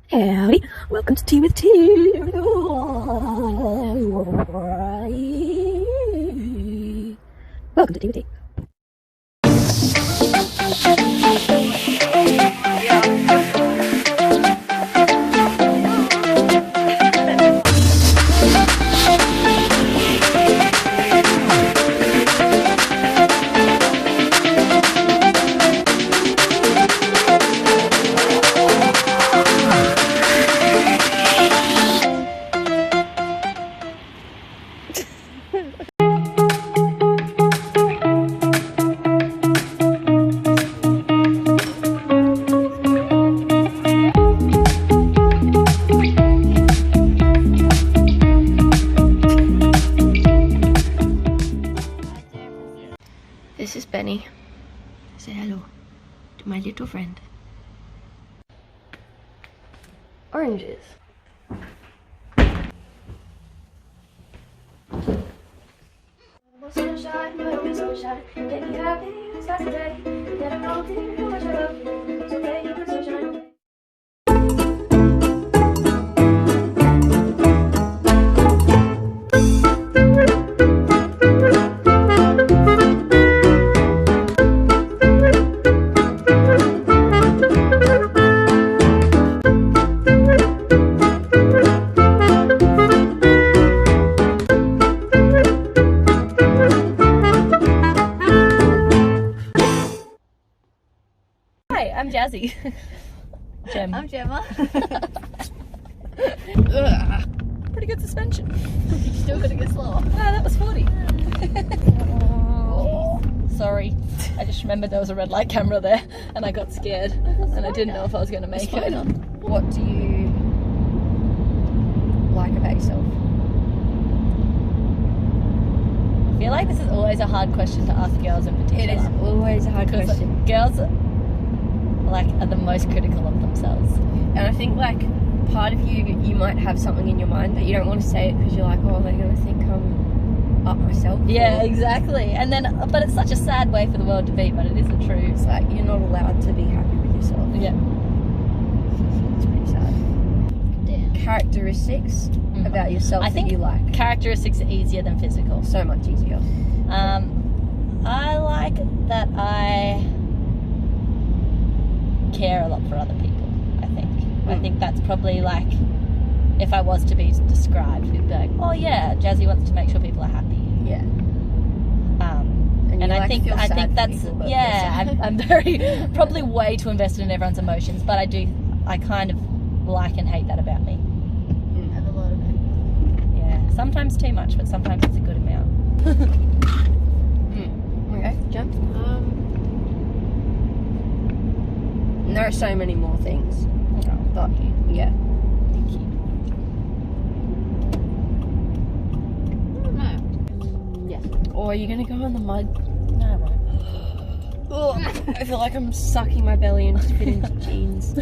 Howdy, welcome to Tea with Tea. Welcome to Tea with Tea. This is Benny. Say hello to my little friend. Oranges. Sunshine, sunshine, make you happy, it's like today. Then I know how much I love you. It's okay, you're sunshine. I'm Jazzy. Gem. I'm Gemma. Pretty good suspension. You still gotta get slower. No, that was 40. Oh, sorry. I just remembered there was a red light camera there and I got scared and I didn't know if I was going to make it. What do you like about yourself? I feel like this is always a hard question to ask girls in particular. It is always a hard question. Girls are the most critical of themselves. And I think part of you might have something in your mind but you don't want to say it because you're like, oh, they're going to think I'm up myself. Yeah, exactly. And then, but it's such a sad way for the world to be, but it isn't true. It's like you're not allowed to be happy with yourself. Yeah. It's pretty sad. Damn. Characteristics about yourself I think that you like. Characteristics are easier than physical. So much easier. I like that I care a lot for other people. I think that's probably if I was to be described, you'd be like, oh yeah, Jazzy wants to make sure people are happy. Yeah. And I think that's people, I'm very probably way too invested in everyone's emotions, but I kind of like and hate that about me. I have a lot of it. Yeah, sometimes too much, but sometimes it's a good amount. Okay, Jem? There are so many more things. But yeah. Thank you. No. Yes. Or are you gonna go in the mud? No, I won't. Oh, I feel like I'm sucking my belly and just fit into jeans.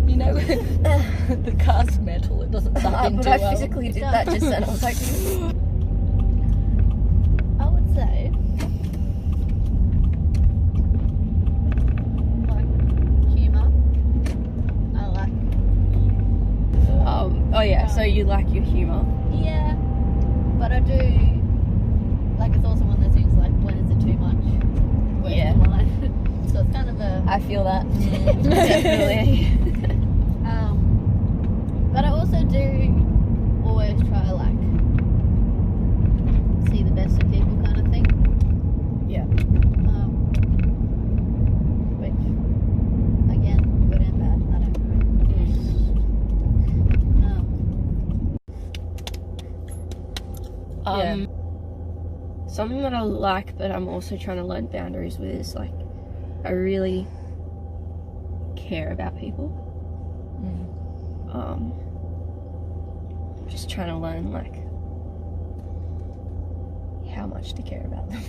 You know, the car's metal, it doesn't suck into But I physically did that just then. I was like, I would say humour. I like. oh yeah, so you like your humour. Yeah, but I do it's also one of those things when is it too much? Where's Yeah. the line? So it's kind of a. I feel that. Definitely. But I also do always try see the best in people kind of thing. Yeah. Which again, good and bad. I don't know. Yeah. Something that I like, but I'm also trying to learn boundaries with is I really care about people. I'm just trying to learn how much to care about them.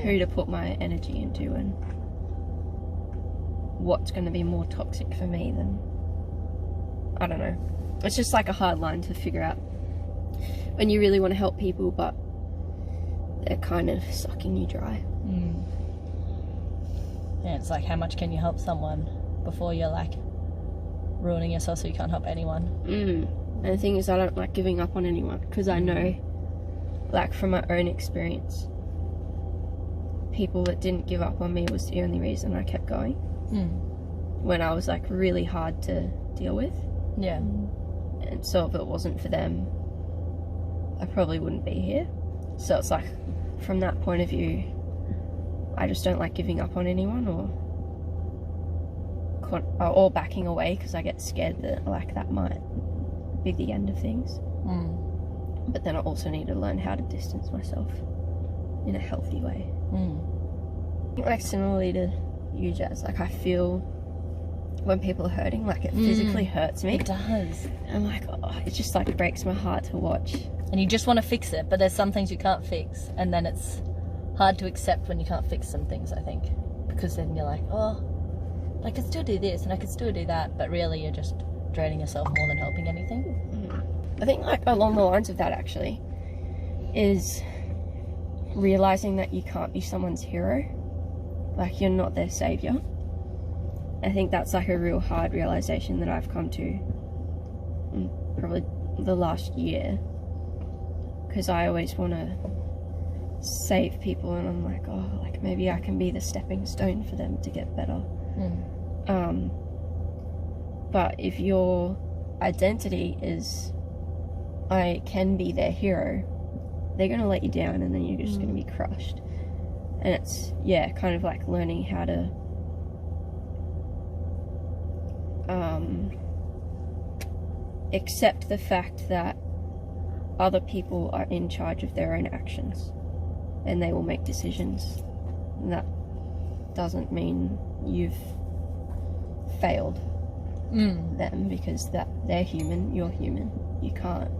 Who to put my energy into and what's going to be more toxic for me than, I don't know. It's just a hard line to figure out when you really want to help people but they're kind of sucking you dry. Yeah, it's how much can you help someone before you're ruining yourself so you can't help anyone. And the thing is, I don't like giving up on anyone, because I know, like, from my own experience, people that didn't give up on me was the only reason I kept going. When I was, like, really hard to deal with. Yeah. And so if it wasn't for them, I probably wouldn't be here. So it's like, from that point of view, I just don't like giving up on anyone or backing away, because I get scared that, like, that might be the end of things. But then I also need to learn how to distance myself in a healthy way. Like, similarly to you, Jazz, like, I feel when people are hurting, like, it physically hurts me. It does. I'm like, oh, it just, like, breaks my heart to watch. And you just want to fix it, but there's some things you can't fix, and then it's hard to accept when you can't fix some things, I think, because then you're like, oh, I could still do this and I could still do that, but really you're just draining yourself more than helping anything. I think, like, along the lines of that, actually, is realizing that you can't be someone's hero. Like, you're not their savior. I think that's, like, a real hard realization that I've come to in probably the last year, because I always want to save people, and I'm like, oh, like, maybe I can be the stepping stone for them to get better. But if your identity is, I can be their hero, they're going to let you down, and then you're just going to be crushed. And it's, yeah, kind of like learning how to accept the fact that other people are in charge of their own actions, and they will make decisions. And that doesn't mean you've failed them, because that they're human, you're human. You can't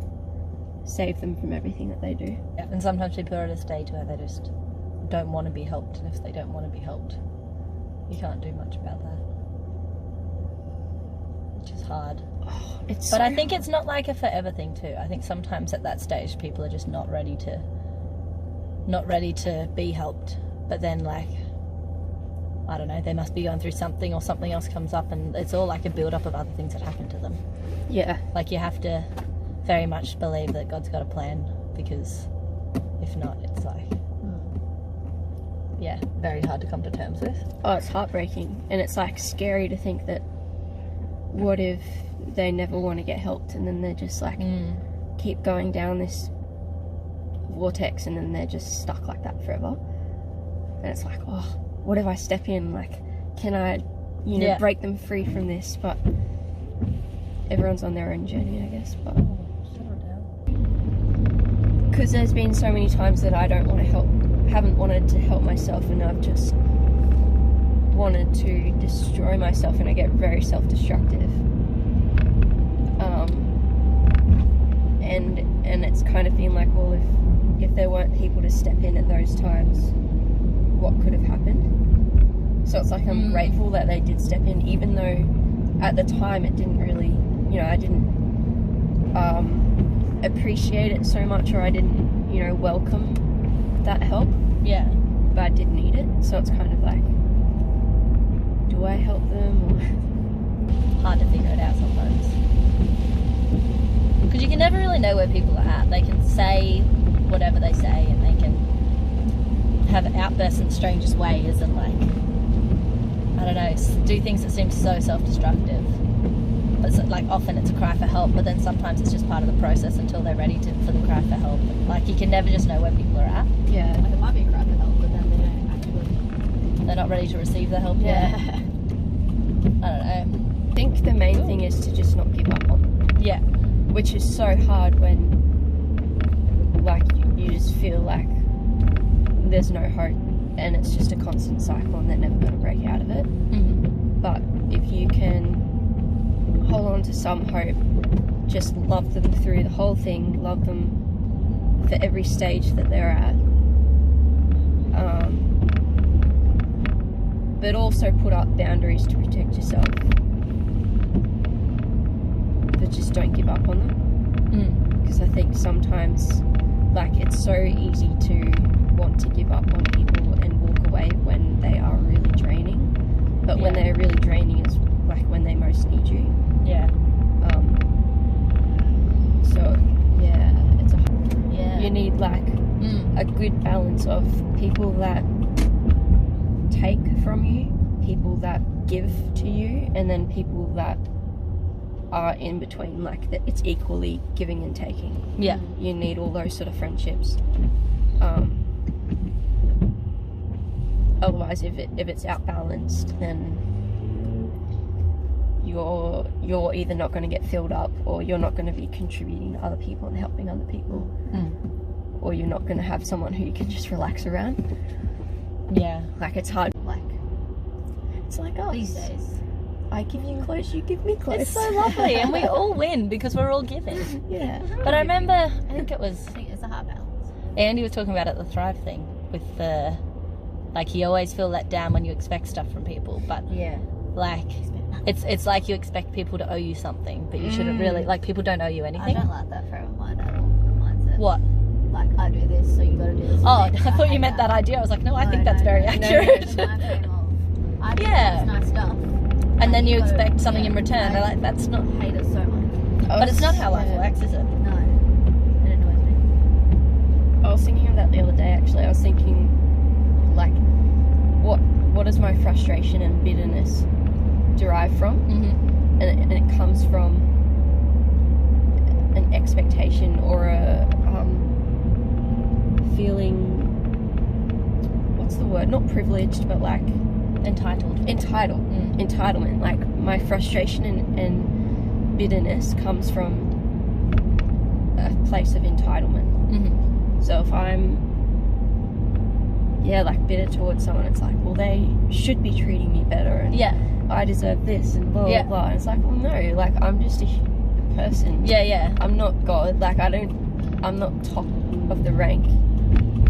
save them from everything that they do. Yeah. And sometimes people are at a stage where they just don't want to be helped, and if they don't want to be helped, you can't do much about that, which is hard. But I think it's not like a forever thing too. I think sometimes at that stage people are just not ready to be helped, but then, like, I don't know, they must be going through something, or something else comes up, and it's all like a build up of other things that happen to them. Yeah, like, you have to very much believe that God's got a plan, because if not, it's like, yeah, very hard to come to terms with. Oh, it's heartbreaking, and it's, like, scary to think that, what if they never want to get helped, and then they're just, like, keep going down this vortex, and then they're just stuck like that forever. And it's like, oh, what if I step in? Like, can I, you know, break them free from this? But everyone's on their own journey, I guess. But because there's been so many times that I don't want to help, haven't wanted to help myself, and I've just wanted to destroy myself, and I get very self-destructive. And it's kind of been like, well, if there weren't people to step in at those times, what could have happened? So it's like, I'm grateful that they did step in, even though at the time it didn't really, you know, I didn't appreciate it so much, or I didn't, you know, welcome that help. Yeah. But I did need it, so it's kind of like, do I help them? Or... hard to figure it out sometimes. Because you can never really know where people are at. They can say whatever they say, and they can have outbursts in the strangest ways, and, like, I don't know, do things that seem so self-destructive. But it's, like, often it's a cry for help, but then sometimes it's just part of the process until they're ready for the cry for help. Like, you can never just know where people are at. Yeah, like, it might be a cry for help, but then they don't actually... They're not ready to receive the help yet. I don't know. I think the main thing is to just not give up on them. Yeah. Which is so hard when, like, you just feel like there's no hope, and it's just a constant cycle, and they're never going to break out of it. But if you can hold on to some hope, just love them through the whole thing, love them for every stage that they're at, but also put up boundaries to protect yourself, but just don't give up on them. Because I think sometimes, like, it's so easy to want to give up on people and walk away when they are really draining, but when they're really draining is like when they most need you. Yeah. balance of people that take from you, people that give to you, and then people that are in between, like that it's equally giving and taking. Yeah. You need all those sort of friendships. Otherwise, if it's outbalanced, then you're either not going to get filled up, or you're not going to be contributing to other people and helping other people, or you're not going to have someone who you can just relax around. Yeah. Like, it's hard. Like, it's like us. These days. I give you clothes, you give me clothes. It's so lovely, and we all win because we're all giving. Yeah. But I remember, I think it was I think it's a hard balance. Andy was talking about it, the Thrive thing, with the, like, you always feel let down when you expect stuff from people, but Yeah. like, it's like you expect people to owe you something, but you shouldn't really, like, people don't owe you I anything. don't like that frame of mind at all. Mindset. What? Like, I do this, so you gotta do this. Oh, I next. thought you hate meant that idea. I was like, no, I think that's very accurate. My frame of, I do Yeah. this nice stuff. And then you gotta- expect something yeah, in return. They're I like, that's not, hate it so much. but it's not how life works, is it? No. It annoys me. I was thinking of that the other day, actually. I was thinking, like, what does my frustration and bitterness derive from? Mm-hmm. And it comes from an expectation or a feeling, what's the word? Not privileged, but like Entitled. Entitlement. Like, my frustration and bitterness comes from a place of entitlement. Mm-hmm. So if I'm like bitter towards someone, it's like, well, they should be treating me better, and Yeah. I deserve this, and blah Yeah. blah blah. And it's like, well, no, like, I'm just a person. Yeah, yeah. I'm not God. Like, I'm not top of the rank.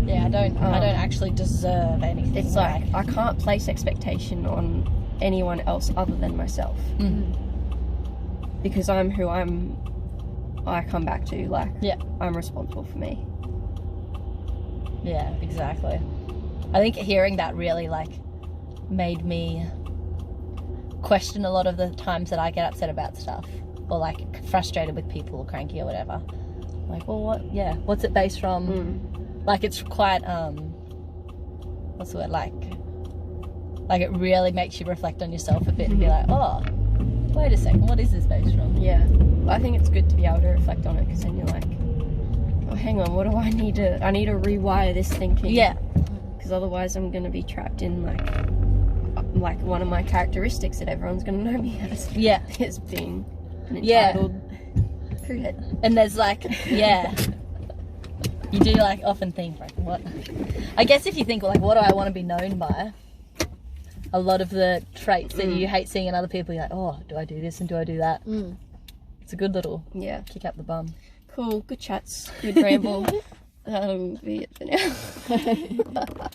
Yeah, I don't actually deserve anything. It's like, I can't place expectation on anyone else other than myself, because I'm who I come back to. Like, Yeah. I'm responsible for me. Yeah, exactly. I think hearing that really, like, made me question a lot of the times that I get upset about stuff, or like frustrated with people or cranky or whatever. Like, well, what's it based from? Like, it's quite what's the word, like it really makes you reflect on yourself a bit and be like, oh, wait a second, what is this based from? Yeah, I think it's good to be able to reflect on it, because then you're like, oh, hang on, what do I need to rewire this thinking. Yeah. Because otherwise I'm going to be trapped in like one of my characteristics that everyone's going to know me as. Yeah. Is being an Yeah. entitled cricket. And there's like, yeah, you do like often think, like, what? I guess if you think, like, what do I want to be known by? A lot of the traits that you hate seeing in other people, you're like, oh, do I do this and do I do that? It's a good little kick up the bum. Cool, good chats, good ramble. That'll be it for now.